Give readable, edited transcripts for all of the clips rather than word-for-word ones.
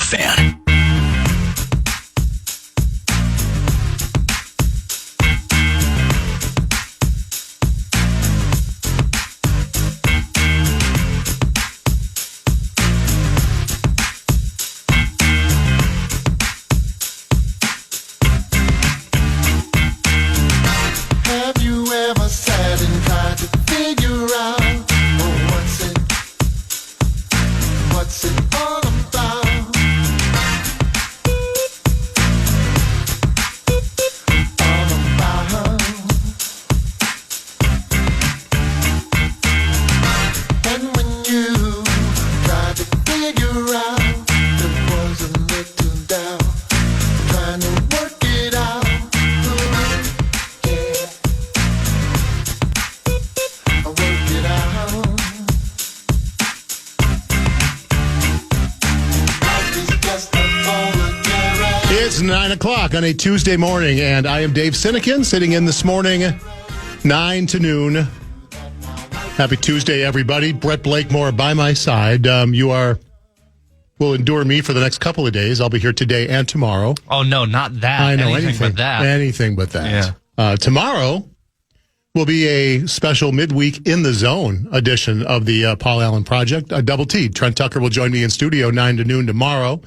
KFAN. It's 9 o'clock on a Tuesday morning, and I am Dave Sinykin, sitting in this morning, 9 to noon. Happy Tuesday, everybody. Brett Blakemore by my side. Will endure me for the next couple of days. I'll be here today and tomorrow. Oh, no, not that. I know, anything but that. Anything but that. Yeah. Tomorrow will be a special midweek in the zone edition of the Paul Allen Project. Double T. Trent Tucker will join me in studio 9 to noon tomorrow.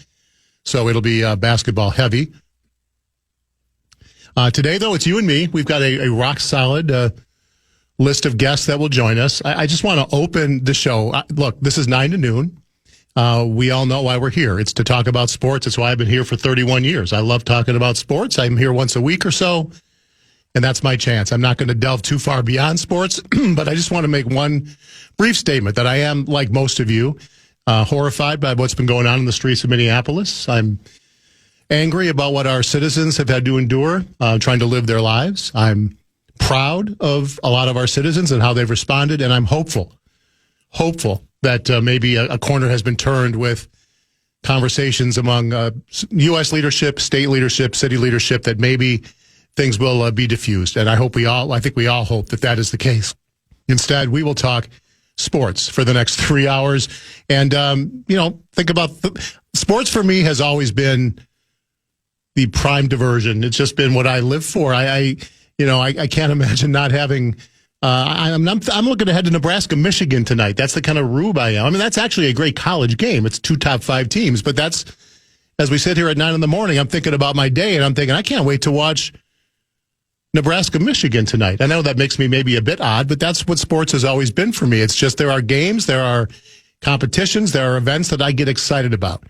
So it'll be basketball heavy. Today, though, it's you and me. We've got a rock-solid list of guests that will join us. I just want to open the show. Look, this is 9 to noon. We all know why we're here. It's to talk about sports. It's why I've been here for 31 years. I love talking about sports. I'm here once a week or so, and that's my chance. I'm not going to delve too far beyond sports, but I just want to make one brief statement that I am, like most of you, horrified by what's been going on in the streets of Minneapolis. I'm angry about what our citizens have had to endure trying to live their lives. I'm proud of a lot of our citizens and how they've responded, and I'm hopeful that maybe a corner has been turned with conversations among U.S. leadership, state leadership, city leadership, that maybe things will be diffused. And I think we all hope that is the case. Instead, we will talk sports for the next 3 hours. And, think about sports for me has always been the prime diversion. It's just been what I live for. I can't imagine not having, I'm looking ahead to Nebraska, Michigan tonight. That's the kind of rube I am. I mean, that's actually a great college game. It's 2 top 5 teams, but that's, as we sit here at 9 in the morning, I'm thinking about my day and I'm thinking, I can't wait to watch Nebraska, Michigan tonight. I know that makes me maybe a bit odd, but that's what sports has always been for me. It's just there are games, there are competitions, there are events that I get excited about.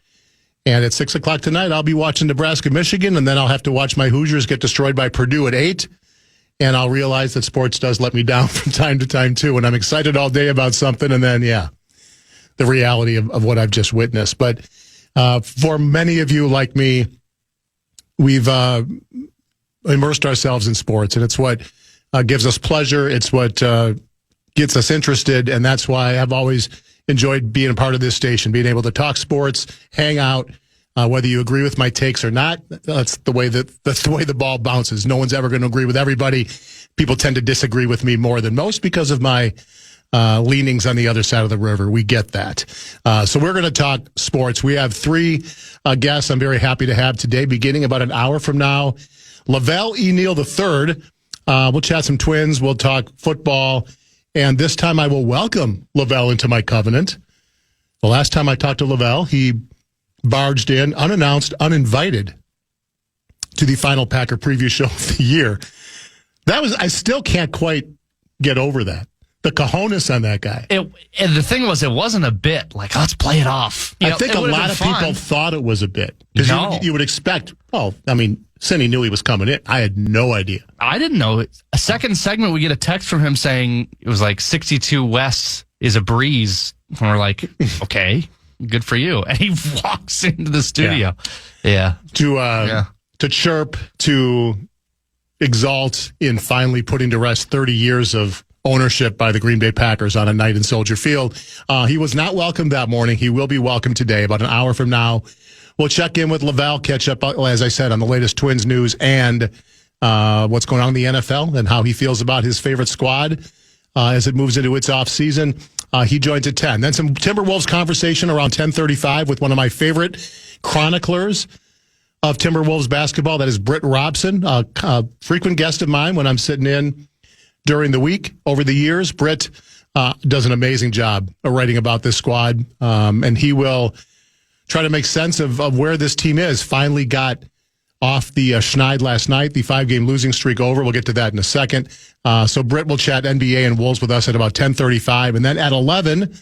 And at 6 o'clock tonight, I'll be watching Nebraska, Michigan, and then I'll have to watch my Hoosiers get destroyed by Purdue at 8. And I'll realize that sports does let me down from time to time, too. And I'm excited all day about something, and then, the reality of what I've just witnessed. But for many of you like me, we've immersed ourselves in sports, and it's what gives us pleasure. It's what gets us interested, and that's why I've always enjoyed being a part of this station, being able to talk sports, hang out, whether you agree with my takes or not. That's the way the ball bounces. No one's ever going to agree with everybody. People tend to disagree with me more than most because of my leanings on the other side of the river. We get that. So we're going to talk sports. We have 3 guests I'm very happy to have today, beginning about an hour from now. Lavelle E. Neal III. We'll chat some Twins. We'll talk football. And this time I will welcome Lavelle into my covenant. The last time I talked to Lavelle, he barged in, unannounced, uninvited, to the final Packer preview show of the year. I still can't quite get over that. The cojones on that guy. And the thing was, it wasn't a bit. Like, let's play it off. I think a lot of people thought it was a bit. Because you would expect, Siny knew he was coming in. I had no idea. I didn't know. A second segment, we get a text from him saying it was like 62 West is a breeze. And we're like, okay, good for you. And he walks into the studio. Yeah. To chirp, to exalt in finally putting to rest 30 years of ownership by the Green Bay Packers on a night in Soldier Field. He was not welcome that morning. He will be welcome today, about an hour from now. We'll check in with Lavelle, catch up, as I said, on the latest Twins news and what's going on in the NFL and how he feels about his favorite squad as it moves into its offseason. He joins at 10. Then some Timberwolves conversation around 10:35 with one of my favorite chroniclers of Timberwolves basketball. That is Britt Robson, a frequent guest of mine when I'm sitting in during the week. Over the years, Britt does an amazing job of writing about this squad, and he will try to make sense of where this team is. Finally got off the schneid last night, the 5-game losing streak over. We'll get to that in a second. So Britt will chat NBA and Wolves with us at about 10:35. And then at 11,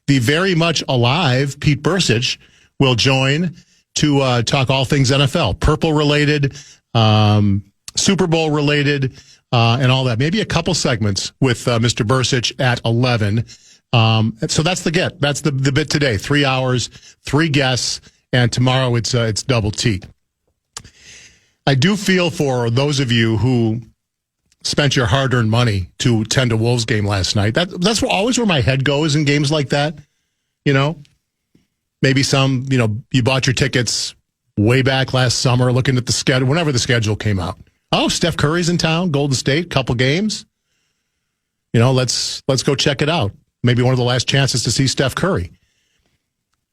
the very much alive Pete Bursich will join to talk all things NFL, Purple-related, Super Bowl-related, and all that. Maybe a couple segments with Mr. Bursich at 11. So that's the get. That's the bit today. 3 hours, 3 guests, and tomorrow it's double T. I do feel for those of you who spent your hard-earned money to attend a Wolves game last night. That's always where my head goes in games like that. You know, maybe you bought your tickets way back last summer, looking at the schedule, whenever the schedule came out. Oh, Steph Curry's in town, Golden State, couple games. You know, let's go check it out. Maybe one of the last chances to see Steph Curry.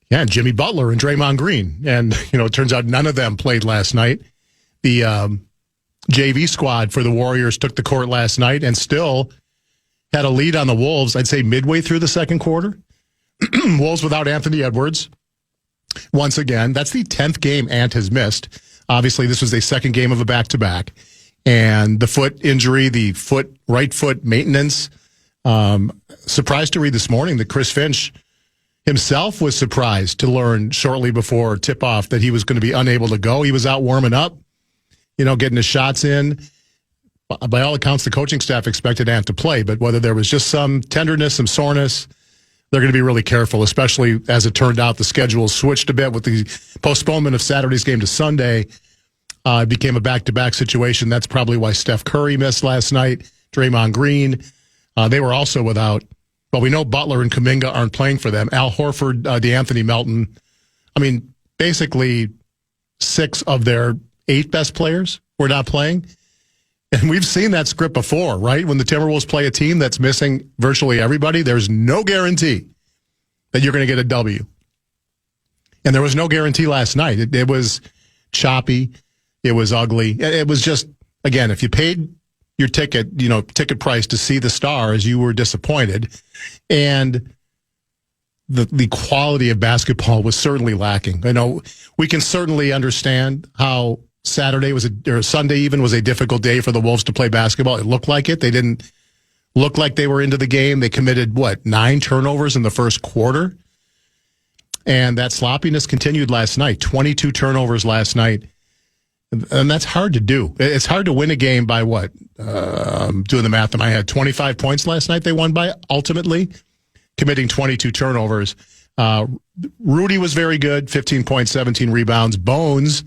Yeah, and Jimmy Butler and Draymond Green. And, it turns out none of them played last night. The JV squad for the Warriors took the court last night and still had a lead on the Wolves, I'd say midway through the second quarter. Wolves without Anthony Edwards. Once again, that's the 10th game Ant has missed. Obviously, this was a second game of a back-to-back. And the foot injury, the right foot maintenance. Surprised to read this morning that Chris Finch himself was surprised to learn shortly before tip-off that he was going to be unable to go. He was out warming up, getting his shots in. By all accounts, the coaching staff expected Ant to play, but whether there was just some tenderness, some soreness, they're going to be really careful, especially as it turned out the schedule switched a bit with the postponement of Saturday's game to Sunday. It became a back-to-back situation. That's probably why Steph Curry missed last night. Draymond Green. They were also without, but we know Butler and Kuminga aren't playing for them. Al Horford, DeAnthony Melton. I mean, basically 6 of their 8 best players were not playing. And we've seen that script before, right? When the Timberwolves play a team that's missing virtually everybody, there's no guarantee that you're going to get a W. And there was no guarantee last night. It was choppy. It was ugly. It was just, again, if you paid your ticket, ticket price to see the Stars, you were disappointed. And the quality of basketball was certainly lacking. We can certainly understand how Saturday or Sunday even was a difficult day for the Wolves to play basketball. It looked like it. They didn't look like they were into the game. They committed, 9 turnovers in the first quarter? And that sloppiness continued last night. 22 turnovers last night. And that's hard to do. It's hard to win a game by I'm doing the math in my head. 25 points last night they won by, ultimately, committing 22 turnovers. Rudy was very good, 15 points, 17 rebounds. Bones,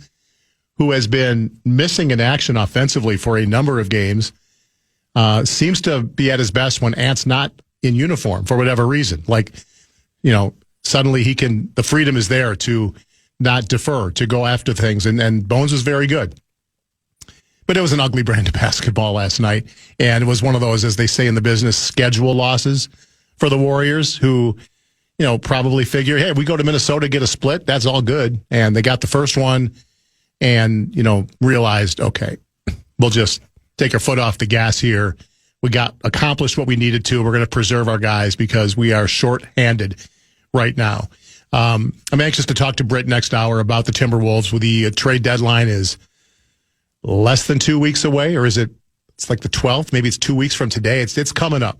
who has been missing in action offensively for a number of games, seems to be at his best when Ant's not in uniform for whatever reason. Suddenly the freedom is there to not defer, to go after things. And Bones was very good. But it was an ugly brand of basketball last night. And it was one of those, as they say in the business, schedule losses for the Warriors who, probably figure, hey, we go to Minnesota, get a split, that's all good. And they got the first one and, realized, okay, we'll just take our foot off the gas here. We accomplished what we needed to. We're going to preserve our guys because we are short-handed right now. I'm anxious to talk to Britt next hour about the Timberwolves. The trade deadline is less than 2 weeks away, or it's like the 12th? Maybe it's 2 weeks from today. It's coming up.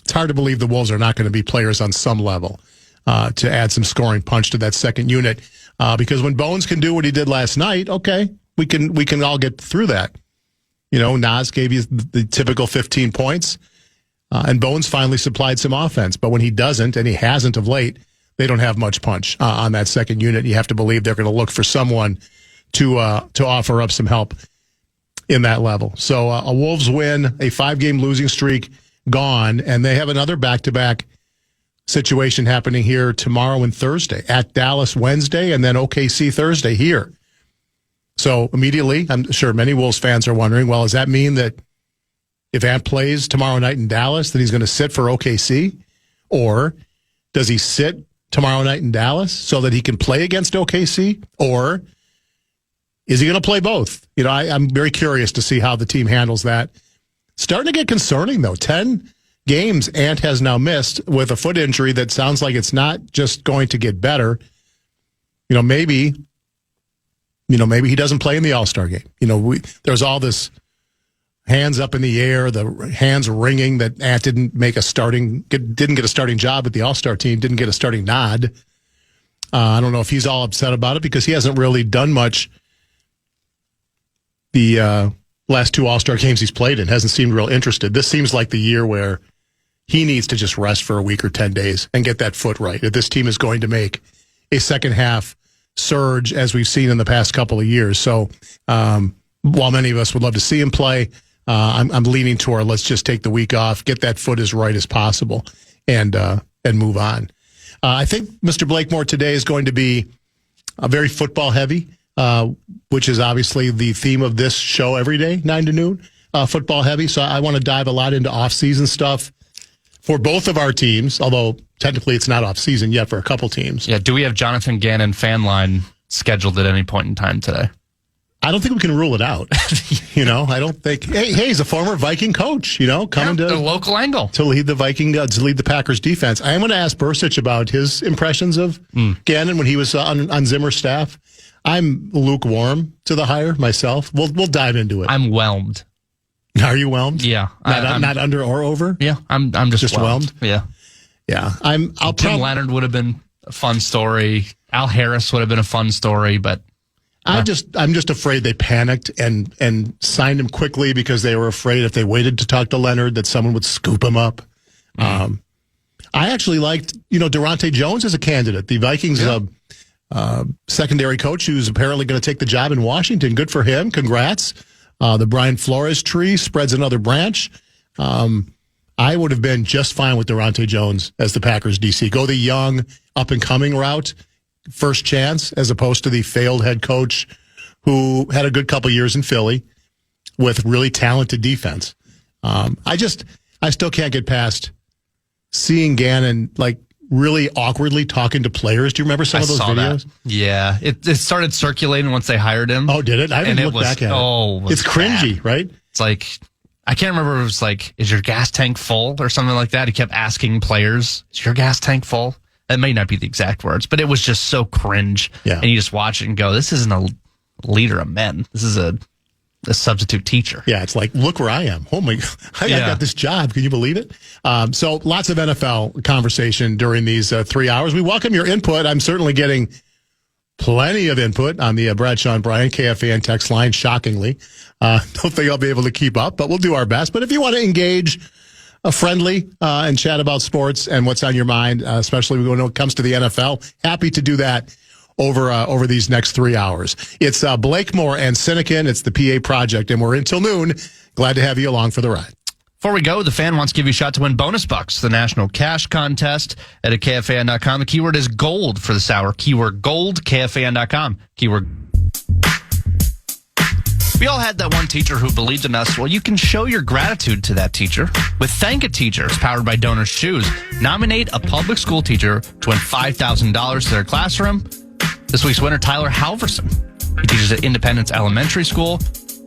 It's hard to believe the Wolves are not going to be players on some level to add some scoring punch to that second unit. Because when Bones can do what he did last night, okay, we can all get through that. Nas gave you the typical 15 points, and Bones finally supplied some offense. But when he doesn't, and he hasn't of late, they don't have much punch on that second unit. You have to believe they're going to look for someone to offer up some help in that level. So a Wolves win, a 5-game losing streak gone, and they have another back-to-back situation happening here tomorrow and Thursday. At Dallas Wednesday, and then OKC Thursday here. So immediately, I'm sure many Wolves fans are wondering, well, does that mean that if Ant plays tomorrow night in Dallas, that he's going to sit for OKC? Or does he sit tomorrow night in Dallas so that he can play against OKC? Or is he going to play both? You know, I'm very curious to see how the team handles that. Starting to get concerning, though. 10 games Ant has now missed with a foot injury that sounds like it's not just going to get better. Maybe he doesn't play in the All-Star game. There's all this hands up in the air, the hands ringing that Ant didn't get a starting job at the All-Star team, didn't get a starting nod. I don't know if he's all upset about it because he hasn't really done much the last 2 All-Star games he's played in, hasn't seemed real interested. This seems like the year where he needs to just rest for a week or 10 days and get that foot right. If this team is going to make a second half surge as we've seen in the past couple of years. So while many of us would love to see him play, I'm leaning toward let's just take the week off, get that foot as right as possible, and move on. I think Mr. Blakemore today is going to be very football heavy, which is obviously the theme of this show every day, 9 to noon, football heavy. So I want to dive a lot into off-season stuff for both of our teams, although technically it's not off-season yet for a couple teams. Yeah, do we have Jonathan Gannon fan line scheduled at any point in time today? I don't think we can rule it out. I don't think. Hey, he's a former Viking coach. Coming to the local angle to lead the the Packers defense. I am going to ask Bursich about his impressions of Gannon when he was on Zimmer's staff. I'm lukewarm to the hire myself. We'll dive into it. I'm whelmed. Are you whelmed? Yeah, not under or over. Yeah, I'm just whelmed. Yeah. Tim Leonard would have been a fun story. Al Harris would have been a fun story, but. I'm just afraid they panicked and signed him quickly because they were afraid if they waited to talk to Leonard that someone would scoop him up. I actually liked, Durante Jones as a candidate. The Vikings secondary coach who's apparently going to take the job in Washington. Good for him. Congrats. The Brian Flores tree spreads another branch. I would have been just fine with Durante Jones as the Packers DC. Go the young, up-and-coming route. First chance, as opposed to the failed head coach who had a good couple years in Philly with really talented defense. I still can't get past seeing Gannon really awkwardly talking to players. Do you remember some of those videos? That. Yeah, it started circulating once they hired him. Oh, did it? I haven't looked back at it. It's cringy, right? It's like, I can't remember if it was like, is your gas tank full or something like that? He kept asking players, is your gas tank full? That may not be the exact words, but it was just so cringe. Yeah. And you just watch it and go, this isn't a leader of men. This is a substitute teacher. Yeah, it's like, look where I am. Oh my God, I got this job. Can you believe it? So lots of NFL conversation during these 3 hours. We welcome your input. I'm certainly getting plenty of input on the Bradshaw and Brian KFAN text line, shockingly. Don't think I'll be able to keep up, but we'll do our best. But if you want to engage friendly and chat about sports and what's on your mind, especially when it comes to the NFL. Happy to do that over these next 3 hours. It's Blakemore and Sinykin. It's the PA Project, and we're in till noon. Glad to have you along for the ride. Before we go, the fan wants to give you a shot to win bonus bucks, the national cash contest at KFAN.com. The keyword is gold for this hour. Keyword gold, KFAN.com. Keyword. We all had that one teacher who believed in us. Well, you can show your gratitude to that teacher with Thank a Teacher, powered by Donors Shoes. Nominate a public school teacher to win $5,000 to their classroom. This week's winner, Tyler Halverson. He teaches at Independence Elementary School.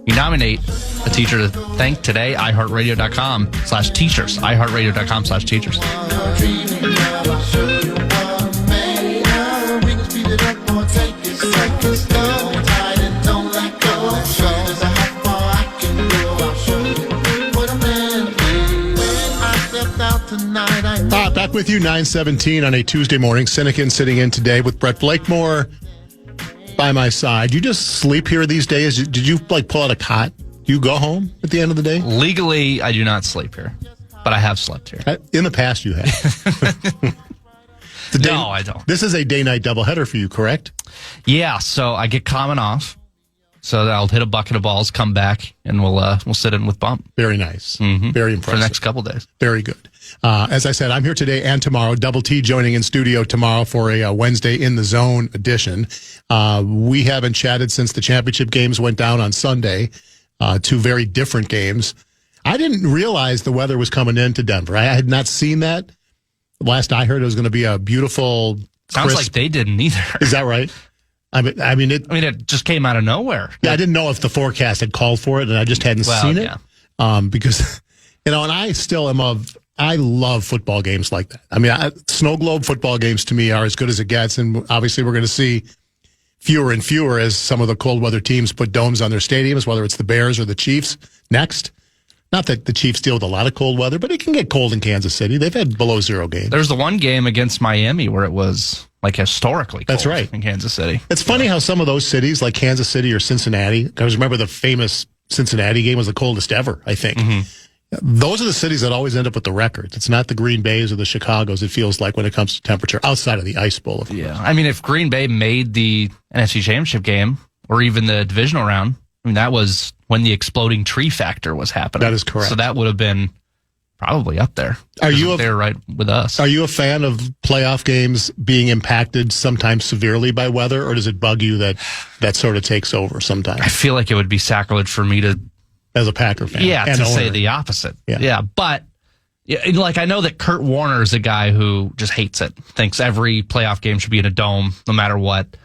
You nominate a teacher to thank today, iHeartRadio.com/teachers. iHeartRadio.com/teachers. Back with you, 9:17 on a Tuesday morning. Sinykin sitting in today with Brett Blakemore by my side. You just sleep here these days? Did you pull out a cot? Do you go home at the end of the day? Legally, I do not sleep here, but I have slept here. In the past, you have. No, I don't. This is a day-night doubleheader for you, correct? Yeah, so I get common off. So I'll hit a bucket of balls, come back, and we'll sit in with Bump. Very nice. Mm-hmm. Very impressive. For the next couple days. Very good. As I said, I'm here today and tomorrow. Double T joining in studio tomorrow for a Wednesday in the Zone edition. We haven't chatted since the championship games went down on Sunday. 2 very different games. I didn't realize the weather was coming into Denver. I had not seen that. Last I heard, it was going to be a beautiful Sounds like they didn't either. Is that right? It just came out of nowhere. Yeah, I didn't know if the forecast had called for it, and I just hadn't seen it. Because, and I love football games like that. Snow globe football games to me are as good as it gets, and obviously we're going to see fewer and fewer as some of the cold weather teams put domes on their stadiums, whether it's the Bears or the Chiefs next. Not that the Chiefs deal with a lot of cold weather, but it can get cold in Kansas City. They've had below zero games. There's the one game against Miami where it was like historically cold. That's right. In Kansas City. It's funny how some of those cities, like Kansas City or Cincinnati, I remember the famous Cincinnati game was the coldest ever, I think. Those are the cities that always end up with the records. It's not the Green Bays or the Chicagos, it feels like, when it comes to temperature, outside of the ice bowl. Of course. Yeah. If Green Bay made the NFC Championship game or even the divisional round, that was when the exploding tree factor was happening. That is correct. So that would have been probably up there. They're right with us. Are you a fan of playoff games being impacted sometimes severely by weather, or does it bug you that sort of takes over sometimes? I feel like it would be sacrilege for me to, as a Packer fan, to say the opposite. Yeah, but I know that Kurt Warner is a guy who just hates it. Thinks every playoff game should be in a dome, no matter what.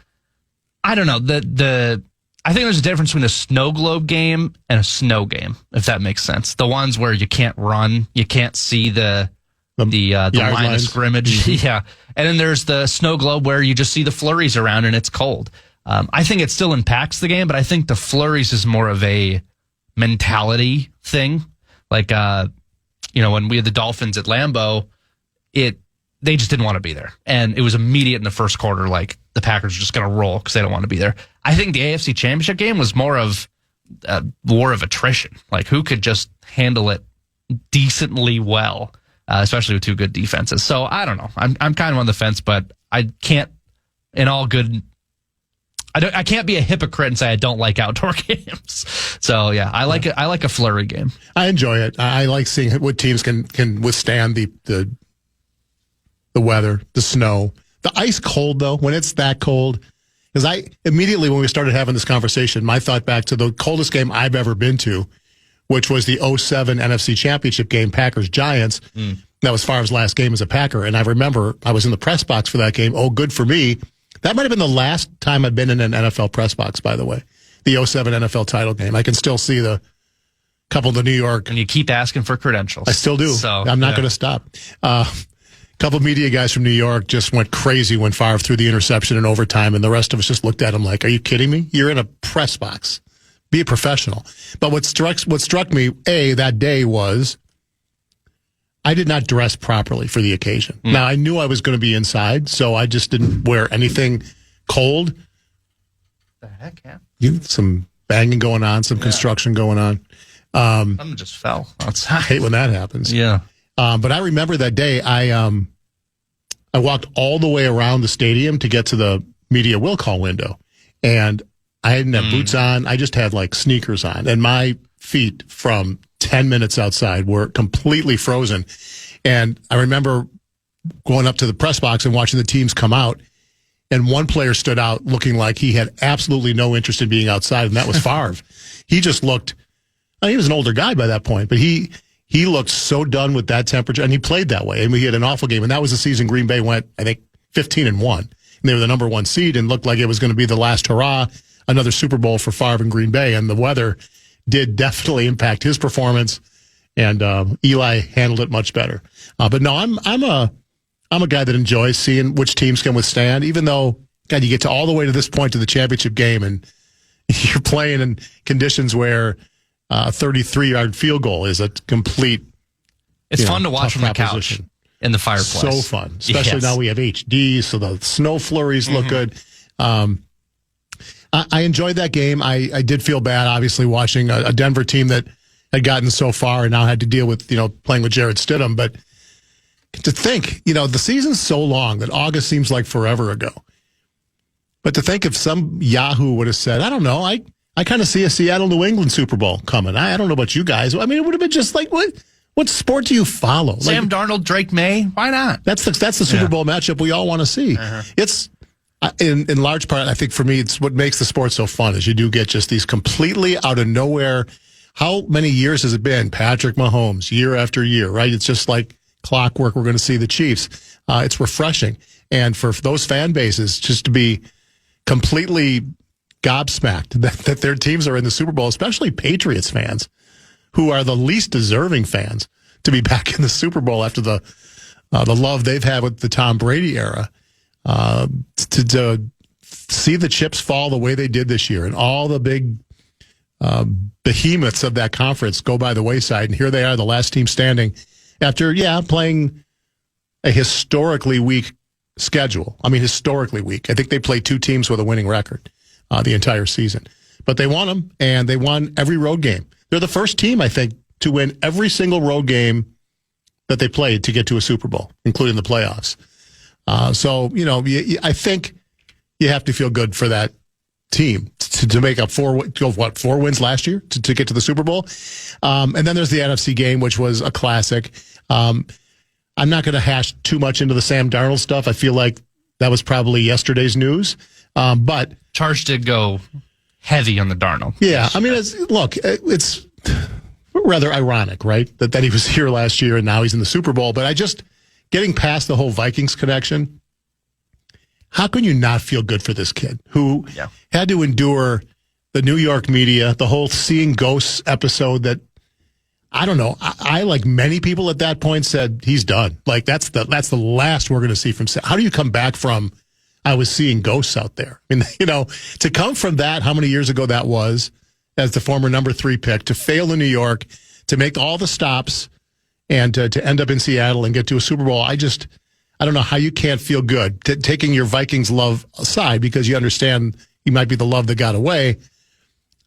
I don't know. I think there's a difference between a snow globe game and a snow game, if that makes sense. The ones where you can't run, you can't see the line of scrimmage. Mm-hmm. Yeah. And then there's the snow globe where you just see the flurries around and it's cold. I think it still impacts the game, but I think the flurries is more of a mentality thing. Like, when we had the Dolphins at Lambeau, they just didn't want to be there. And it was immediate in the first quarter, like the Packers are just going to roll because they don't want to be there. I think the AFC Championship game was more of a war of attrition. Like, who could just handle it decently well, especially with two good defenses. So I don't know. I'm kind of on the fence, but I can't, I can't be a hypocrite and say I don't like outdoor games. So yeah, I like it. I like a flurry game. I enjoy it. I like seeing what teams can withstand the weather, the snow, the ice cold though. When it's that cold, because immediately when we started having this conversation, my thought back to the coldest game I've ever been to, which was the 2007 NFC Championship game, Packers Giants. That was Favre's last game as a Packer, and I remember I was in the press box for that game. Oh, good for me. That might have been the last time I've been in an NFL press box, by the way. The 2007 NFL title game. I can still see the couple of the New York. And you keep asking for credentials. I still do. So, I'm not going to stop. A couple of media guys from New York just went crazy when Favre threw the interception in overtime, and the rest of us just looked at him like, are you kidding me? You're in a press box. Be a professional. But what struck me, that day was I did not dress properly for the occasion. Now, I knew I was going to be inside, so I just didn't wear anything cold. The heck, yeah. Some banging going on, some construction going on. Something just fell outside. I hate when that happens. Yeah. But I remember that day, I walked all the way around the stadium to get to the media will call window. And I didn't have boots on. I just had like sneakers on. And my feet from 10 minutes outside were completely frozen. And I remember going up to the press box and watching the teams come out. And one player stood out looking like he had absolutely no interest in being outside, and that was Favre. He just looked, he was an older guy by that point, but he looked so done with that temperature, and he played that way. And he had an awful game, and that was the season Green Bay went, I think, 15-1. And they were the number one seed and looked like it was going to be the last hurrah, another Super Bowl for Favre and Green Bay. And the weather did definitely impact his performance, and Eli handled it much better. But no, I'm a guy that enjoys seeing which teams can withstand, even though, God, you get to all the way to this point to the championship game, and you're playing in conditions where a 33-yard field goal is a complete. It's fun to watch from the couch in the fireplace. So fun, especially now we have HD, so the snow flurries look good. I enjoyed that game. I did feel bad, obviously, watching a Denver team that had gotten so far and now had to deal with playing with Jarrett Stidham. But to think, the season's so long that August seems like forever ago. But to think if some Yahoo would have said, I don't know, I kind of see a Seattle-New England Super Bowl coming. I don't know about you guys. I mean, it would have been just like, what sport do you follow? Sam Darnold, Drake May, why not? That's the Super Bowl matchup we all want to see. It's, in large part, I think for me, it's what makes the sport so fun is you do get just these completely out of nowhere. How many years has it been? Patrick Mahomes, year after year, right? It's just like clockwork. We're going to see the Chiefs. It's refreshing. And for those fan bases just to be completely gobsmacked that their teams are in the Super Bowl, especially Patriots fans, who are the least deserving fans to be back in the Super Bowl after the love they've had with the Tom Brady era, to see the chips fall the way they did this year and all the big behemoths of that conference go by the wayside. And here they are, the last team standing after, playing a historically weak schedule. I mean, historically weak. I think they played 2 teams with a winning record the entire season. But they won them, and they won every road game. They're the first team, I think, to win every single road game that they played to get to a Super Bowl, including the playoffs. So, I think you have to feel good for that team to make up 4 wins last year to get to the Super Bowl. And then there's the NFC game, which was a classic. I'm not going to hash too much into the Sam Darnold stuff. I feel like that was probably yesterday's news. But Charge did go heavy on the Darnold. Yeah, I mean, it's rather ironic, right, that he was here last year and now he's in the Super Bowl. But getting past the whole Vikings connection, how can you not feel good for this kid who had to endure the New York media, the whole seeing ghosts episode that, I don't know, I like many people at that point said he's done. Like that's the last we're going to see from Sam. How do you come back from I was seeing ghosts out there? I mean, to come from that, how many years ago that was, as the former number 3 pick, to fail in New York, to make all the stops, and to end up in Seattle and get to a Super Bowl. I don't know how you can't feel good taking your Vikings love aside, because you understand he might be the love that got away.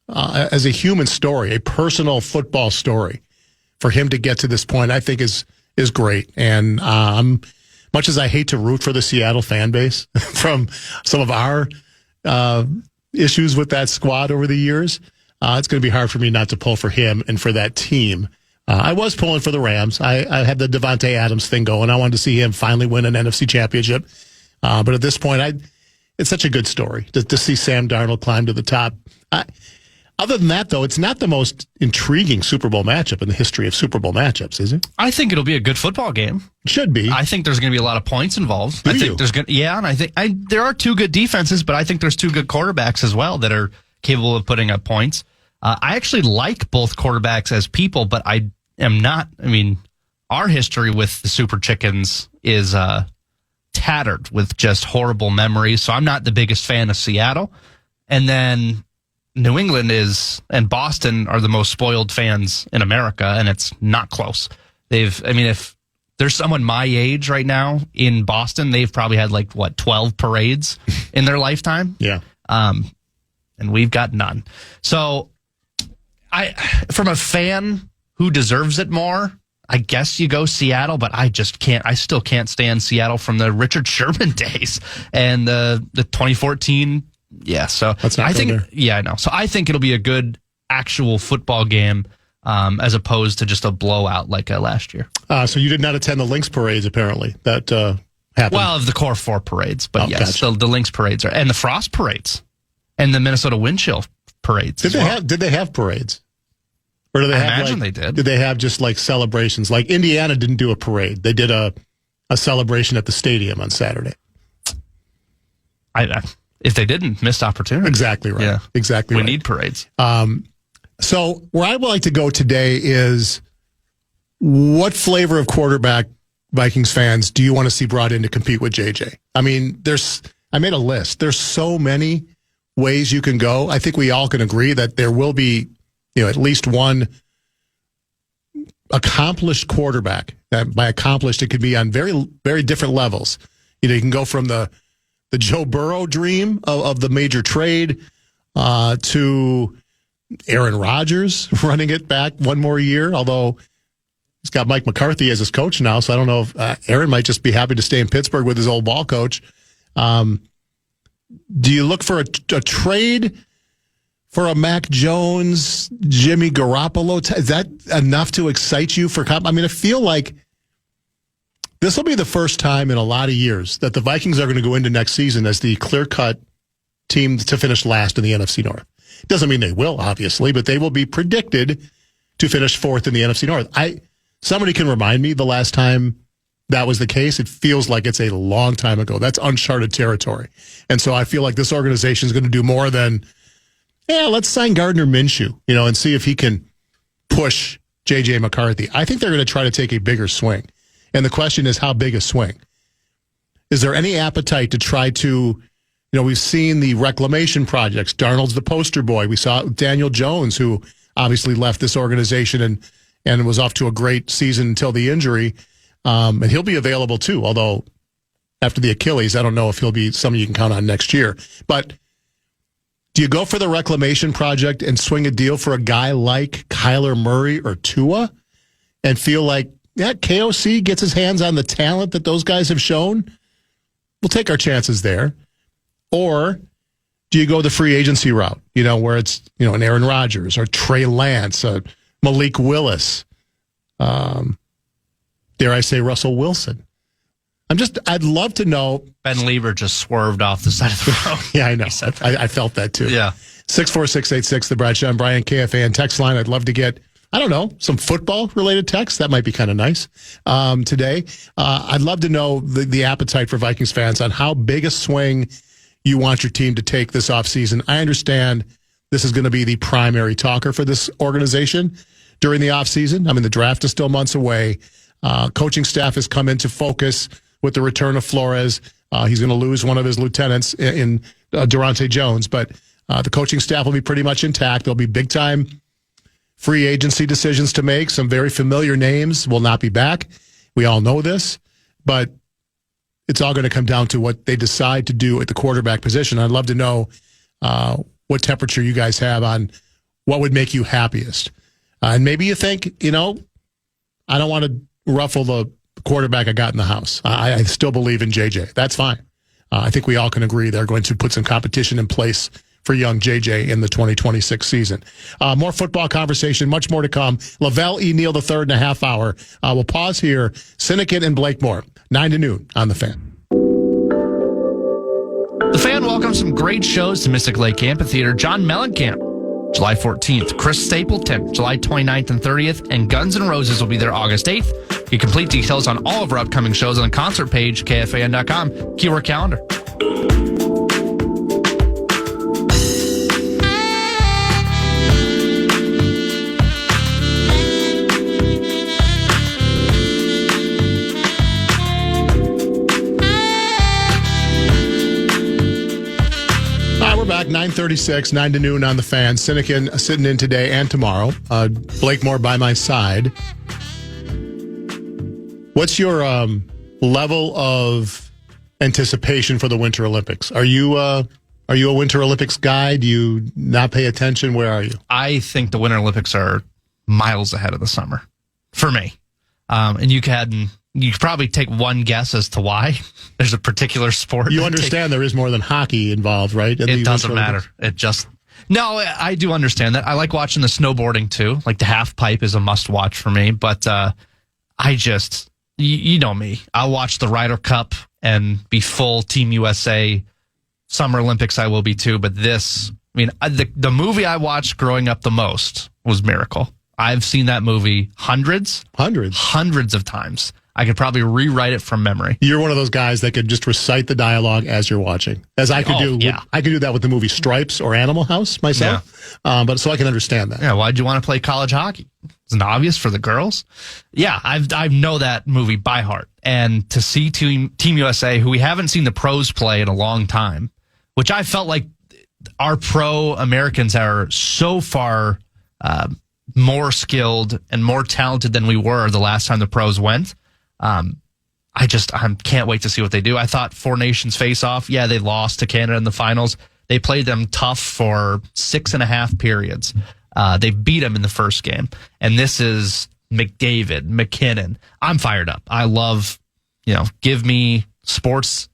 As a human story, a personal football story, for him to get to this point, I think is great. And much as I hate to root for the Seattle fan base from some of our issues with that squad over the years, it's going to be hard for me not to pull for him and for that team. I was pulling for the Rams. I had the Devontae Adams thing going. I wanted to see him finally win an NFC championship. But at this point, it's such a good story to see Sam Darnold climb to the top. Other than that, though, it's not the most intriguing Super Bowl matchup in the history of Super Bowl matchups, is it? I think it'll be a good football game. It should be. I think there's going to be a lot of points involved. Do I think you? there's going and I think there are 2 good defenses, but I think there's 2 good quarterbacks as well that are capable of putting up points. I actually like both quarterbacks as people, but I am not. I mean, our history with the Super Chickens is tattered with just horrible memories. So I'm not the biggest fan of Seattle. And then New England and Boston are the most spoiled fans in America, and it's not close. If there's someone my age right now in Boston, they've probably had 12 parades in their lifetime. Yeah. And we've got none. So from a fan who deserves it more, I guess you go Seattle, but I still can't stand Seattle from the Richard Sherman days and the 2014. Yeah, so I know. So I think it'll be a good actual football game, as opposed to just a blowout like last year. So you did not attend the Lynx parades, apparently. That happened. Well, of the Core 4 parades, but yes, gotcha. the Lynx parades and the Frost parades and the Minnesota Wind Chill parades. Did they have parades? Or do they imagine they did. Did they have just celebrations? Like Indiana didn't do a parade. They did a celebration at the stadium on Saturday. If they didn't, missed opportunity. Exactly right. Yeah. Exactly we right. We need parades. So where I would like to go today is, what flavor of quarterback Vikings fans do you want to see brought in to compete with JJ? I mean, I made a list. There's so many ways you can go. I think we all can agree that there will be, at least one accomplished quarterback. By accomplished, it could be on very, very different levels. You can go from the Joe Burrow dream of the major trade to Aaron Rodgers running it back one more year, although he's got Mike McCarthy as his coach now, so I don't know if Aaron might just be happy to stay in Pittsburgh with his old ball coach. Do you look for a trade for a Mac Jones, Jimmy Garoppolo? Is that enough to excite you for I feel like this will be the first time in a lot of years that the Vikings are going to go into next season as the clear-cut team to finish last in the NFC North. Doesn't mean they will, obviously, but they will be predicted to finish 4th in the NFC North. Somebody can remind me the last time that was the case, it feels like it's a long time ago. That's uncharted territory. And so I feel like this organization is going to do more than, let's sign Gardner Minshew, and see if he can push J.J. McCarthy. I think they're going to try to take a bigger swing. And the question is, how big a swing? Is there any appetite to try to, we've seen the reclamation projects. Darnold's the poster boy. We saw Daniel Jones, who obviously left this organization and was off to a great season until the injury. And he'll be available too, although after the Achilles, I don't know if he'll be somebody you can count on next year. But do you go for the reclamation project and swing a deal for a guy like Kyler Murray or Tua and feel like, KOC gets his hands on the talent that those guys have shown? We'll take our chances there. Or do you go the free agency route, where it's, an Aaron Rodgers or Trey Lance, Malik Willis, dare I say Russell Wilson? I'd love to know. Ben Lieber just swerved off the side of the road. Yeah, I know. I felt that too. Yeah. 64686, the Bradshaw and Brian KFAN text line. I'd love to get, some football-related text. That might be kind of nice today. I'd love to know the appetite for Vikings fans on how big a swing you want your team to take this offseason. I understand this is going to be the primary talker for this organization during the offseason. The draft is still months away. Coaching staff has come into focus with the return of Flores. He's going to lose one of his lieutenants in Durante Jones, but the coaching staff will be pretty much intact. There'll be big-time free agency decisions to make. Some very familiar names will not be back. We all know this, but it's all going to come down to what they decide to do at the quarterback position. I'd love to know what temperature you guys have on what would make you happiest. And maybe you think, I don't want to ruffle the quarterback I got in the house. I still believe in JJ. That's fine. I think we all can agree they're going to put some competition in place for young JJ in the 2026 season. More football conversation, much more to come. Lavelle E. Neal III in a half hour. We'll pause here. Sinykin and Blakemore, 9 to noon on The Fan. The Fan welcomes some great shows to Mystic Lake Amphitheater. John Mellencamp, July 14th. Chris Stapleton, July 29th and 30th. And Guns N' Roses will be there August 8th. Get complete details on all of our upcoming shows on the concert page, KFAN.com. Keyword calendar. Back 9:36, 9 to noon on The Fan. Sinykin sitting in today and tomorrow. Blakemore by my side. What's your level of anticipation for the Winter Olympics? Are you a Winter Olympics guy? Do you not pay attention? Where are you? I think the Winter Olympics are miles ahead of the summer for me. And you could probably take one guess as to why. There's a particular sport. You understand there is more than hockey involved, right? It doesn't matter. No, I do understand that. I like watching the snowboarding too. Like the half pipe is a must watch for me. But you know me. I'll watch the Ryder Cup and be full Team USA. Summer Olympics I will be too. But the movie I watched growing up the most was Miracle. I've seen that movie hundreds of times. I could probably rewrite it from memory. You're one of those guys that could just recite the dialogue as you're watching, as I could do. Yeah. I could do that with the movie Stripes or Animal House myself. Yeah. But so I can understand that. Yeah. Why'd you want to play college hockey? It's obvious for the girls. Yeah. I know that movie by heart. And to see Team USA, who we haven't seen the pros play in a long time, which I felt like our pro Americans are so far more skilled and more talented than we were the last time the pros went. I can't wait to see what they do. I thought Four Nations face off. Yeah, they lost to Canada in the finals. They played them tough for 6.5 periods. They beat them in the first game. And this is McDavid, McKinnon. I'm fired up. I love, give me a sports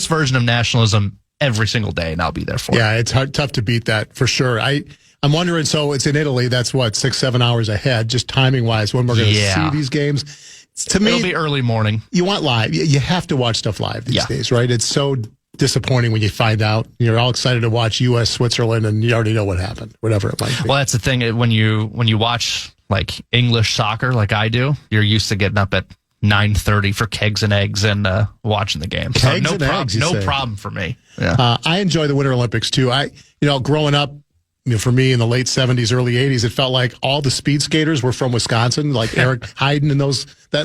version of nationalism every single day, and I'll be there for it. Yeah, it's tough to beat that for sure. I'm wondering, so it's in Italy. That's what, 6-7 hours ahead, just timing wise, when we're going to see these games. To me, it'll be early morning. You want live. You have to watch stuff live these days, right? It's so disappointing when you find out. You're all excited to watch U.S. Switzerland, and you already know what happened, whatever it might be. Well, that's the thing. When you watch like English soccer, like I do, you're used to getting up at 9:30 for kegs and eggs and watching the game. So Kegs and eggs, you say? problem for me. Yeah. I enjoy the Winter Olympics too. Growing up, for me in the late 70s, early 80s, it felt like all the speed skaters were from Wisconsin, like Eric Heiden and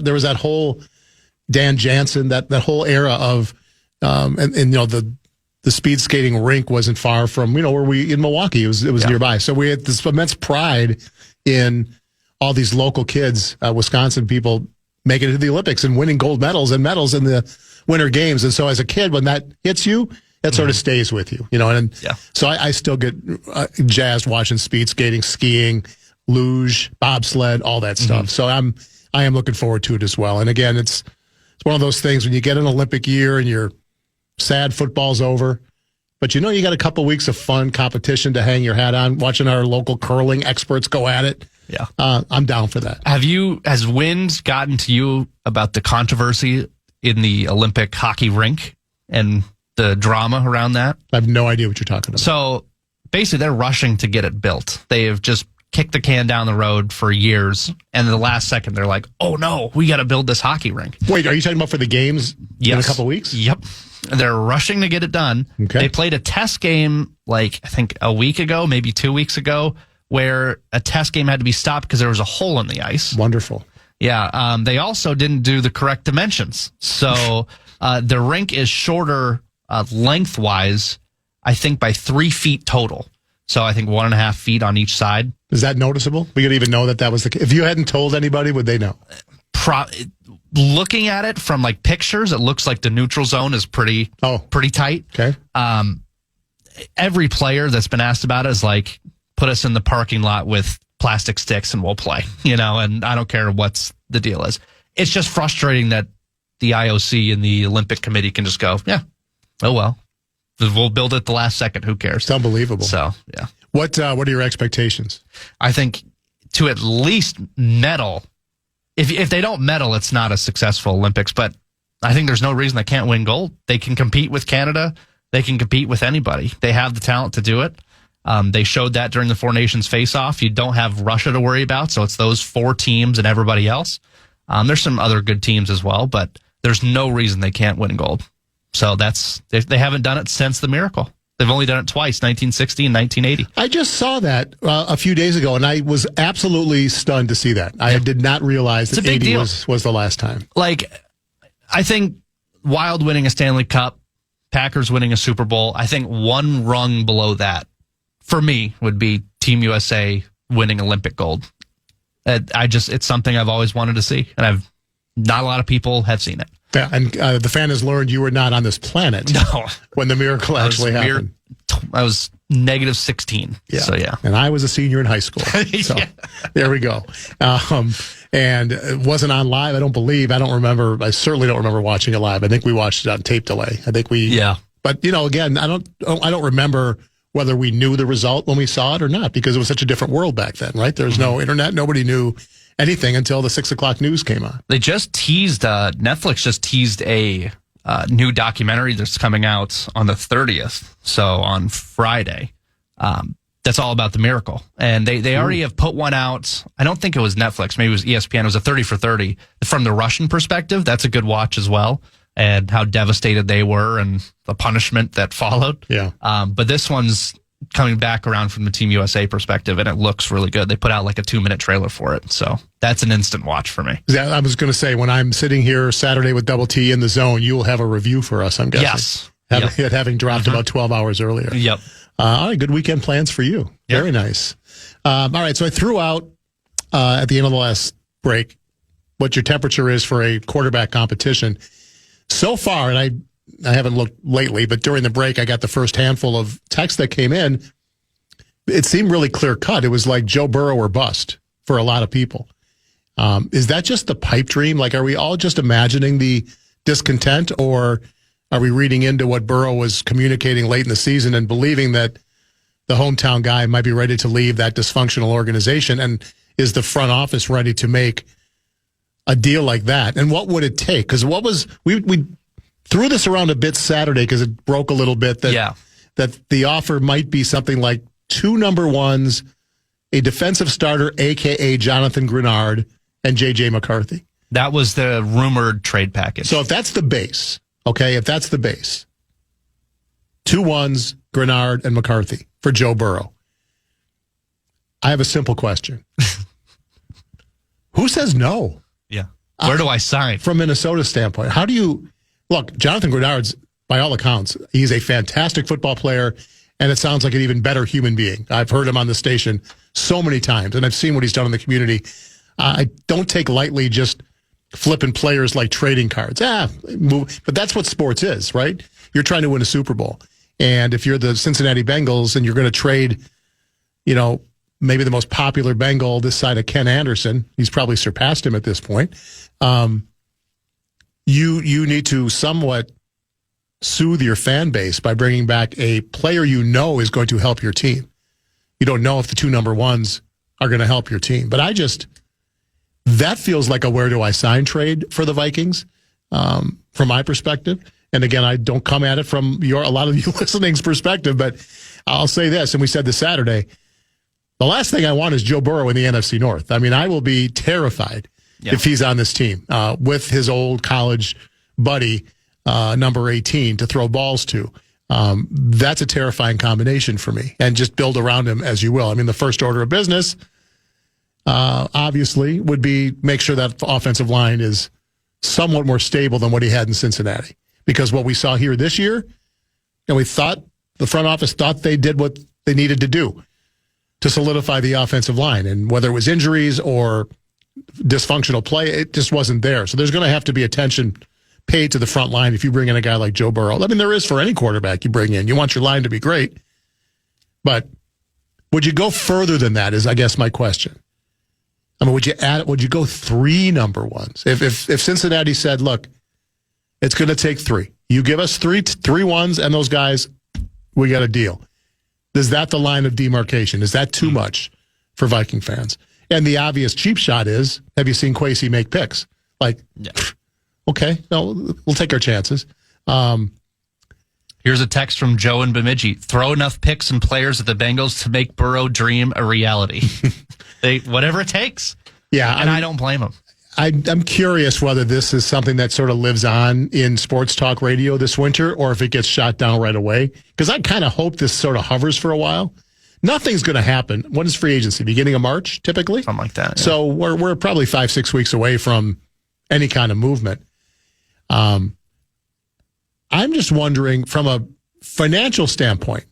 there was that whole Dan Jansen, that whole era of, the speed skating rink wasn't far from, where in Milwaukee, it was nearby. So we had this immense pride in all these local kids, Wisconsin people, making it to the Olympics and winning gold medals in the Winter Games. And so as a kid, when that hits you, that sort of stays with you, So I still get jazzed watching speed skating, skiing, luge, bobsled, all that stuff. So I am looking forward to it as well. And again, it's one of those things when you get an Olympic year and you're sad football's over, but you got a couple weeks of fun competition to hang your hat on, watching our local curling experts go at it. Yeah. I'm down for that. Has wind gotten to you about the controversy in the Olympic hockey rink and the drama around that? I have no idea what you're talking about. So basically they're rushing to get it built. They have just kicked the can down the road for years. And in the last second, they're like, oh no, we got to build this hockey rink. Wait, are you talking about for the games in a couple weeks? Yep. They're rushing to get it done. Okay. They played a test game, I think a week ago, maybe 2 weeks ago, where a test game had to be stopped because there was a hole in the ice. Wonderful. Yeah. They also didn't do the correct dimensions. So the rink is shorter lengthwise, I think, by 3 feet total. So I think 1.5 feet on each side. Is that noticeable? We could even know that was the case. If you hadn't told anybody, would they know? Looking at it from pictures, it looks like the neutral zone is pretty tight. Okay. Every player that's been asked about it is like, put us in the parking lot with plastic sticks and we'll play, and I don't care what's the deal is. It's just frustrating that the IOC and the Olympic Committee can just go, yeah, oh well, we'll build it the last second. Who cares? It's unbelievable. So, yeah. What are your expectations? I think to at least medal. If they don't medal, it's not a successful Olympics, but I think there's no reason they can't win gold. They can compete with Canada. They can compete with anybody. They have the talent to do it. They showed that during the Four Nations face-off. You don't have Russia to worry about, so it's those 4 teams and everybody else. There's some other good teams as well, but there's no reason they can't win gold. So they haven't done it since the miracle. They've only done it twice, 1960 and 1980. I just saw that a few days ago, and I was absolutely stunned to see that. I did not realize that 80 was the last time. I think Wild winning a Stanley Cup, Packers winning a Super Bowl, I think one rung below that, for me, would be Team USA winning Olympic gold. It's something I've always wanted to see, and not a lot of people have seen it. Yeah, and the fan has learned you were not on this planet when the miracle actually happened. I was negative 16. Yeah. So, yeah. And I was a senior in high school. So there we go. And it wasn't on live, I don't believe. I don't remember. I certainly don't remember watching it live. I think we watched it on tape delay. But, again, I don't remember whether we knew the result when we saw it or not, because it was such a different world back then, right? There was no internet. Nobody knew anything until the 6:00 news came on. They just teased, Netflix just teased a new documentary that's coming out on the 30th, so on Friday. That's all about the miracle. And they already have put one out. I don't think it was Netflix. Maybe it was ESPN. It was a 30 for 30. From the Russian perspective, that's a good watch as well, and how devastated they were and the punishment that followed. Yeah. But this one's coming back around from the Team USA perspective, and it looks really good. They put out a 2-minute trailer for it, so that's an instant watch for me. I was going to say, when I'm sitting here Saturday with Double T in the zone, you will have a review for us, I'm guessing. Yes. Having dropped about 12 hours earlier. Yep. All right, good weekend plans for you. Yep. Very nice. All right, so I threw out at the end of the last break what your temperature is for a quarterback competition. So far, and I haven't looked lately, but during the break, I got the first handful of texts that came in. It seemed really clear cut. It was like Joe Burrow or bust for a lot of people. Is that just the pipe dream? Are we all just imagining the discontent, or are we reading into what Burrow was communicating late in the season and believing that the hometown guy might be ready to leave that dysfunctional organization? And is the front office ready to make a deal like that? And what would it take? Because we threw this around a bit Saturday because it broke a little bit that the offer might be something like 2 number ones, a defensive starter, a.k.a. Jonathan Grenard, and J.J. McCarthy. That was the rumored trade package. So if that's the base, okay, if that's the base, 2-1s, Grenard and McCarthy for Joe Burrow. I have a simple question. Who says no? Yeah. Where do I sign? From Minnesota's standpoint, how do you look? Jonathan Grenard's, by all accounts, he's a fantastic football player, and it sounds like an even better human being. I've heard him on the station so many times, and I've seen what he's done in the community. I don't take lightly just flipping players like trading cards. But that's what sports is, right? You're trying to win a Super Bowl. And if you're the Cincinnati Bengals and you're going to trade, maybe the most popular Bengal this side of Ken Anderson, he's probably surpassed him at this point. You need to somewhat soothe your fan base by bringing back a player is going to help your team. You don't know if the 2 number 1s are going to help your team. But that feels like a where do I sign trade for the Vikings from my perspective. And again, I don't come at it from a lot of you listening's perspective, but I'll say this, and we said this Saturday, the last thing I want is Joe Burrow in the NFC North. I mean, I will be terrified if he's on this team with his old college buddy, number 18, to throw balls to. That's a terrifying combination for me. And just build around him as you will. I mean, the first order of business, obviously, would be make sure that offensive line is somewhat more stable than what he had in Cincinnati. Because what we saw here this year, and the front office thought they did what they needed to do to solidify the offensive line. And whether it was injuries or dysfunctional play, it just wasn't there. So there's going to have to be attention paid to the front line if you bring in a guy like Joe Burrow. I mean, there is for any quarterback you bring in. You want your line to be great. But would you go further than that is, I guess, my question. I mean, would you go 3 number 1s? If Cincinnati said, look, it's going to take 3. You give us 3 1s and those guys, we got a deal. Is that the line of demarcation? Is that too much for Viking fans? And the obvious cheap shot is, have you seen Kwesi make picks? Okay, no, we'll take our chances. Here's a text from Joe and Bemidji. Throw enough picks and players at the Bengals to make Burrow dream a reality. Whatever it takes. Yeah, and I don't blame them. I'm curious whether this is something that sort of lives on in sports talk radio this winter or if it gets shot down right away. Because I kind of hope this sort of hovers for a while. Nothing's going to happen. When is free agency? Beginning of March, typically? Something like that. Yeah. So we're probably 5-6 weeks away from any kind of movement. I'm just wondering, from a financial standpoint,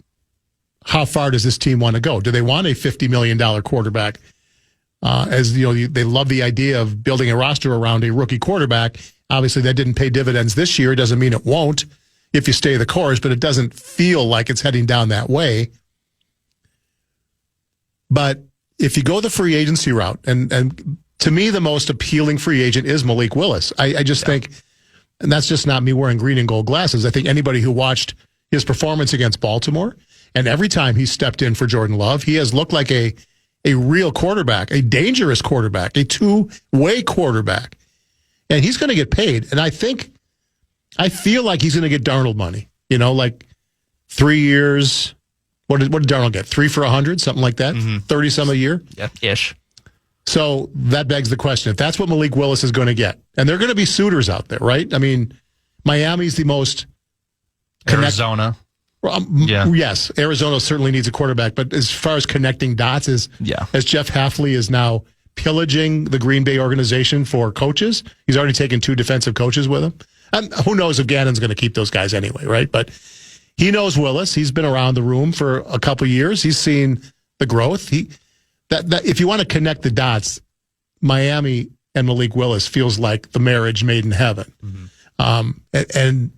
how far does this team want to go? Do they want a $50 million quarterback? They love the idea of building a roster around a rookie quarterback. Obviously, that didn't pay dividends this year. It doesn't mean it won't if you stay the course, but it doesn't feel like it's heading down that way. But if you go the free agency route, and to me, the most appealing free agent is Malik Willis. I just think, and that's just not me wearing green and gold glasses. I think anybody who watched his performance against Baltimore, and every time he stepped in for Jordan Love, he has looked like a real quarterback, a dangerous quarterback, a 2-way quarterback. And he's going to get paid. And I feel like he's going to get Darnold money. Like 3 years. What did Darnold get? 3 for 100, something like that? 30-some a year? Yeah, ish. So that begs the question. If that's what Malik Willis is going to get, and there are going to be suitors out there, right? I mean, Miami's the most... Arizona. Yes, Arizona certainly needs a quarterback, but as far as connecting dots, as Jeff Hafley is now pillaging the Green Bay organization for coaches, he's already taken 2 defensive coaches with him. And who knows if Gannon's going to keep those guys anyway, right? But he knows Willis. He's been around the room for a couple of years. He's seen the growth. That if you want to connect the dots, Miami and Malik Willis feels like the marriage made in heaven. And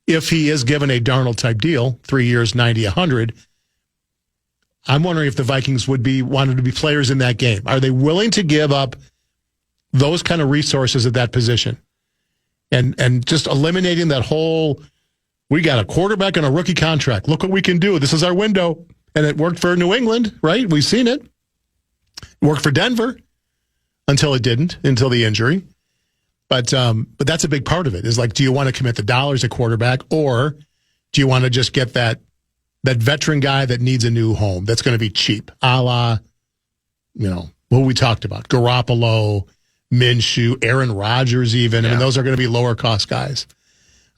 if he is given a Darnold type deal, 3 years, 90, 100, I'm wondering if the Vikings wanted to be players in that game. Are they willing to give up those kind of resources at that position? And just eliminating that whole, we got a quarterback and a rookie contract. Look what we can do. This is our window. And it worked for New England, right? We've seen it. It worked for Denver until it didn't, until the injury. But that's a big part of it, is like, do you want to commit the dollars at quarterback, or do you want to just get that veteran guy that needs a new home that's going to be cheap, a la, what we talked about, Garoppolo, Minshew, Aaron Rodgers even. I mean, Yeah. those are going to be lower cost guys.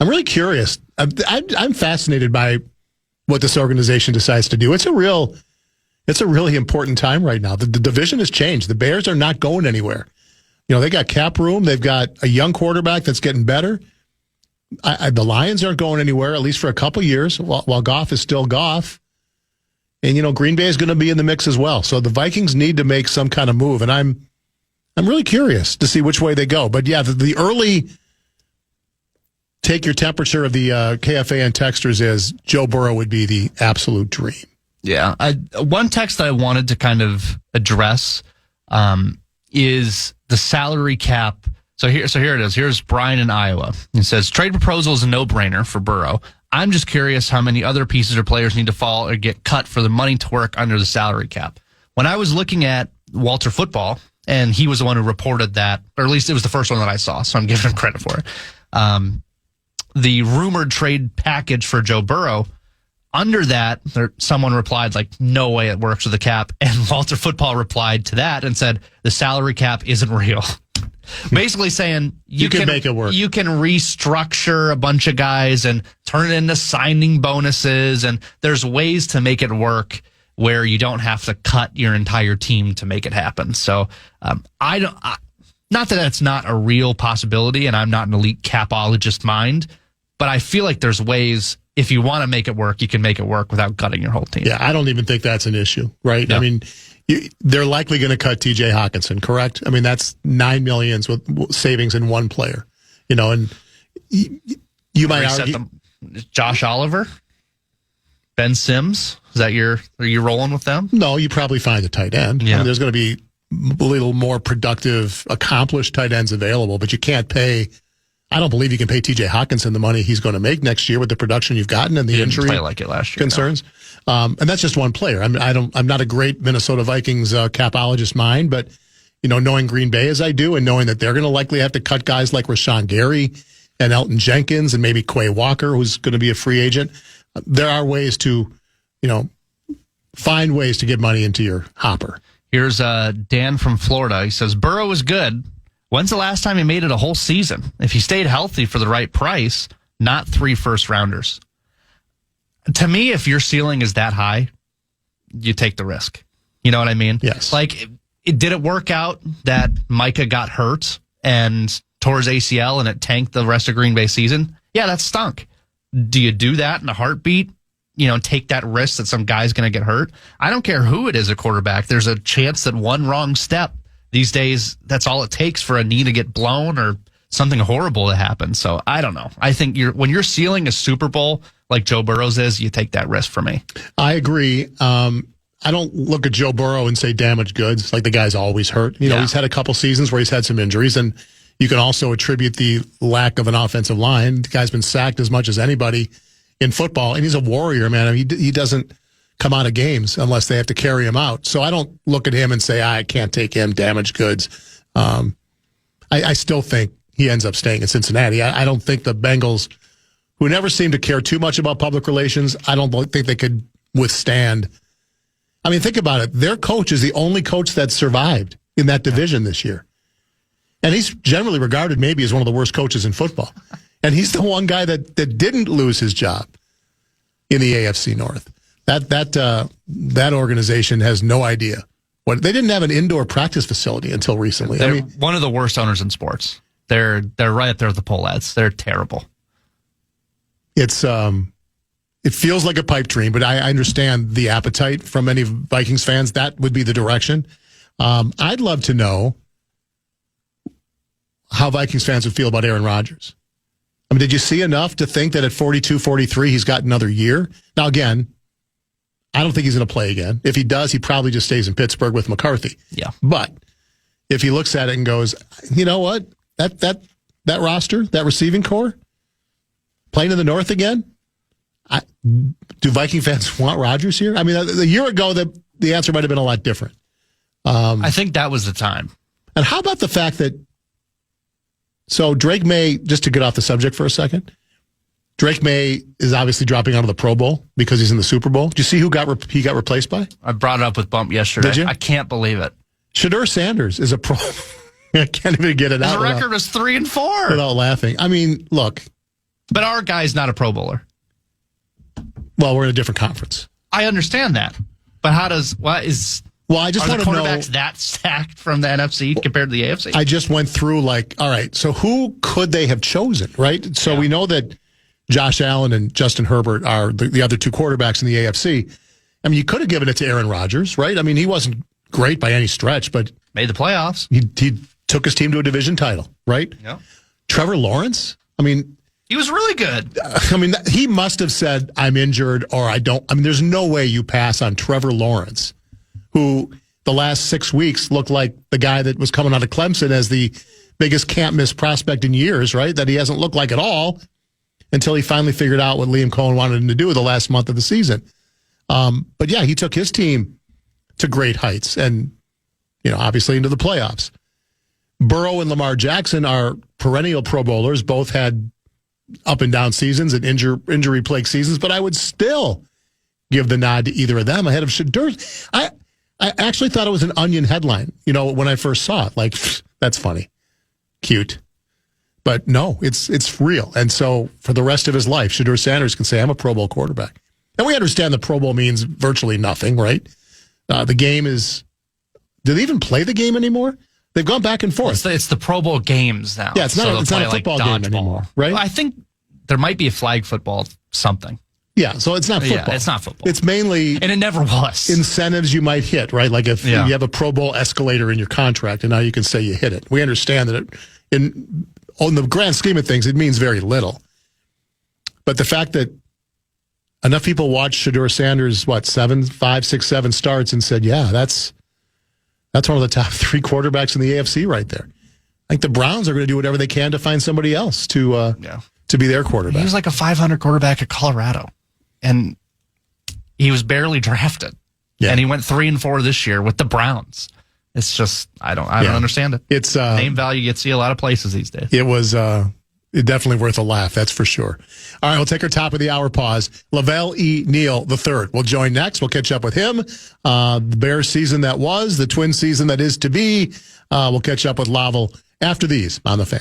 I'm really curious. I'm fascinated by what this organization decides to do. It's a really important time right now. The division has changed. The Bears are not going anywhere. They got cap room. They've got a young quarterback that's getting better. The Lions aren't going anywhere, at least for a couple years, while Goff is still Goff. And, Green Bay is going to be in the mix as well. So the Vikings need to make some kind of move. And I'm really curious to see which way they go. But, yeah, the early take your temperature of the KFAN texters is Joe Burrow would be the absolute dream. Yeah. One text that I wanted to kind of address is the salary cap. So here it is. Here's Brian in Iowa. It says, trade proposal is a no-brainer for Burrow. I'm just curious how many other pieces or players need to fall or get cut for the money to work under the salary cap. When I was looking at Walter Football, and he was the one who reported that, or at least it was the first one that I saw, so I'm giving him credit for it. The rumored trade package for Joe Burrow, under that, someone replied, like, no way it works with the cap. And Walter Football replied to that and said, the salary cap isn't real. Basically saying you can make it work. You can restructure a bunch of guys and turn it into signing bonuses. And there's ways to make it work where you don't have to cut your entire team to make it happen. So not that that's not a real possibility, and I'm not an elite capologist mind, but I feel like there's ways, if you want to make it work, you can make it work without cutting your whole team. Yeah, I don't even think that's an issue, right? No. I mean, they're likely going to cut T.J. Hawkinson, correct? I mean, that's $9 million with savings in one player, and you might argue. Josh Oliver, Ben Sims, are you rolling with them? No, you probably find a tight end. Yeah. I mean, there's going to be a little more productive, accomplished tight ends available, but you can't pay. I don't believe you can pay T.J. Hawkinson the money he's going to make next year with the production you've gotten and the injury play like it last year, concerns. No. And that's just one player. I mean, I'm not a great Minnesota Vikings capologist mind, but knowing Green Bay as I do, and knowing that they're going to likely have to cut guys like Rashawn Gary and Elton Jenkins and maybe Quay Walker, who's going to be a free agent, there are ways to, find ways to get money into your hopper. Here's Dan from Florida. He says, Burrow is good. When's the last time he made it a whole season? If he stayed healthy for the right price, not 3 first-rounders. To me, if your ceiling is that high, you take the risk. You know what I mean? Yes. Like, did it work out that Micah got hurt and tore his ACL and it tanked the rest of Green Bay season? Yeah, that stunk. Do you do that in a heartbeat? Take that risk that some guy's going to get hurt? I don't care who it is at quarterback. There's a chance that one wrong step these days, that's all it takes for a knee to get blown or something horrible to happen. So I don't know. I think when your ceiling is Super Bowl, like Joe Burrow's is, you take that risk for me. I agree. I don't look at Joe Burrow and say damaged goods. Like, the guy's always hurt. He's had a couple seasons where he's had some injuries, and you can also attribute the lack of an offensive line. The guy's been sacked as much as anybody in football, and he's a warrior, man. I mean, he doesn't come out of games unless they have to carry him out. So I don't look at him and say, I can't take him, damaged goods. I still think he ends up staying in Cincinnati. I don't think the Bengals, who never seem to care too much about public relations, I don't think they could withstand. I mean, think about it. Their coach is the only coach that survived in that division this year. And he's generally regarded maybe as one of the worst coaches in football. And he's the one guy that didn't lose his job in the AFC North. That organization has no idea. They didn't have an indoor practice facility until recently. They're one of the worst owners in sports. They're right up there with the Pohlads. They're terrible. It feels like a pipe dream, but I understand the appetite from many Vikings fans. That would be the direction. I'd love to know how Vikings fans would feel about Aaron Rodgers. I mean, did you see enough to think that at 42, 43, he's got another year? Now, again, I don't think he's going to play again. If he does, he probably just stays in Pittsburgh with McCarthy. Yeah. But if he looks at it and goes, you know what? That roster, that receiving core, playing in the North again, do Viking fans want Rodgers here? I mean, a year ago, the answer might have been a lot different. I think that was the time. And how about the fact that, so Drake May, just to get off the subject for a second, Drake May is obviously dropping out of the Pro Bowl because he's in the Super Bowl. Do you see who he got replaced by? I brought it up with Bump yesterday. Did you? I can't believe it. Shedeur Sanders is a pro. I can't even get it His out record was 3-4 without laughing. I mean, look. But our guy's not a Pro Bowler. Well, we're in a different conference. I understand that. But how does, Well, I just are the want to know. quarterbacks that stacked from the NFC compared to the AFC? I just went through all right, so who could they have chosen, right? So we know that Josh Allen and Justin Herbert are the other two quarterbacks in the AFC. I mean, you could have given it to Aaron Rodgers, right? I mean, he wasn't great by any stretch, but Made the playoffs. he took his team to a division title, right? Yeah. Trevor Lawrence, I mean, He was really good. he must have said, I'm injured or I don't. I mean, there's no way you pass on Trevor Lawrence, who the last 6 weeks looked like the guy that was coming out of Clemson as the biggest can't-miss prospect in years, right? That he hasn't looked like at all until he finally figured out what Liam Cohen wanted him to do the last month of the season. But yeah, he took his team to great heights and, obviously into the playoffs. Burrow and Lamar Jackson are perennial Pro Bowlers, both had up and down seasons and injury-plagued seasons, but I would still give the nod to either of them ahead of Shedeur. I actually thought it was an Onion headline, when I first saw it. Like, that's funny. Cute. But no, it's real. And so for the rest of his life, Shedeur Sanders can say, I'm a Pro Bowl quarterback. And we understand the Pro Bowl means virtually nothing, right? The game is... Do they even play the game anymore? They've gone back and forth. It's the Pro Bowl games now. Yeah, it's not a football game anymore, right? Well, I think there might be a flag football something. Yeah, so it's not football. Yeah, it's not football. It's mainly... And it never was. Incentives you might hit, right? Like if you have a Pro Bowl escalator in your contract and now you can say you hit it. We understand that on the grand scheme of things, it means very little. But the fact that enough people watched Shedeur Sanders, 5, 6, 7 starts and said, yeah, that's one of the top 3 quarterbacks in the AFC right there. I think the Browns are going to do whatever they can to find somebody else to be their quarterback. He was like a 500 quarterback at Colorado, and he was barely drafted. Yeah. And he went 3-4 this year with the Browns. It's just I don't understand it. It's name value gets you a lot of places these days. It was definitely worth a laugh, that's for sure. All right, we'll take our top of the hour pause. Lavelle E. Neal III will join next. We'll catch up with him. The Bears season that was, the Twins season that is to be. We'll catch up with Lavelle after these on The Fan.